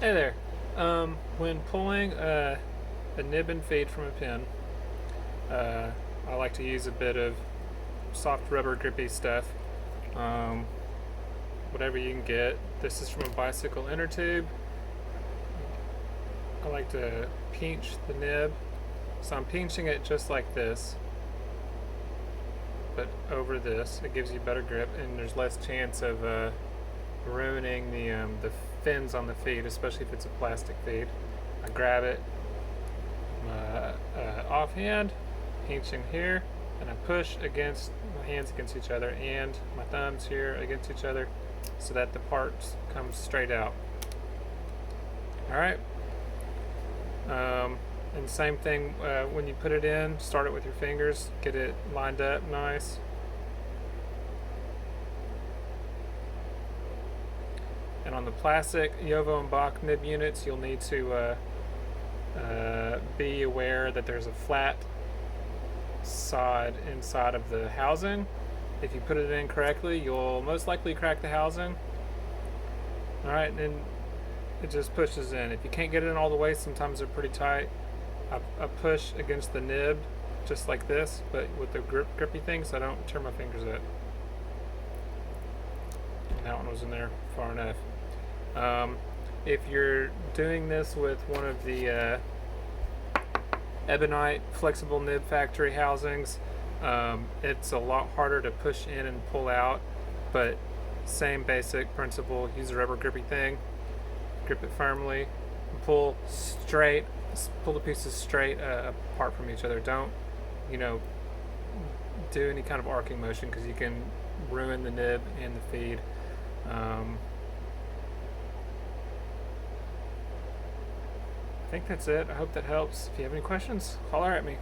Hey there. When pulling a nib and feed from a pin, uh, I like to use a bit of soft rubber grippy stuff. Um, Whatever you can get. This is from a bicycle inner tube. I like to pinch the nib. So I'm pinching it just like this, but over this. It gives you better grip and there's less chance of ruining the fins on the feed, especially if it's a plastic feed. I grab it offhand, pinching here, and I push against my hands against each other and my thumbs here against each other so that the parts come straight out. All right. And same thing when you put it in, start it with your fingers, get it lined up nice. And on the plastic Yovo and Bach nib units, you'll need to be aware that there's a flat side inside of the housing. If you put it in correctly, you'll most likely crack the housing. Alright, and then it just pushes in. If you can't get it in all the way, sometimes they're pretty tight. I push against the nib just like this, but with the grippy thing so I don't tear my fingers up. And that one was in there far enough. If you're doing this with one of the ebonite Flexible Nib Factory housings, it's a lot harder to push in and pull out, but same basic principle. Use a rubber grippy thing, grip it firmly, and pull straight. Pull the pieces straight apart from each other. Don't, you know, do any kind of arcing motion because you can ruin the nib and the feed. I think that's it. I hope that helps. If you have any questions, holler at me.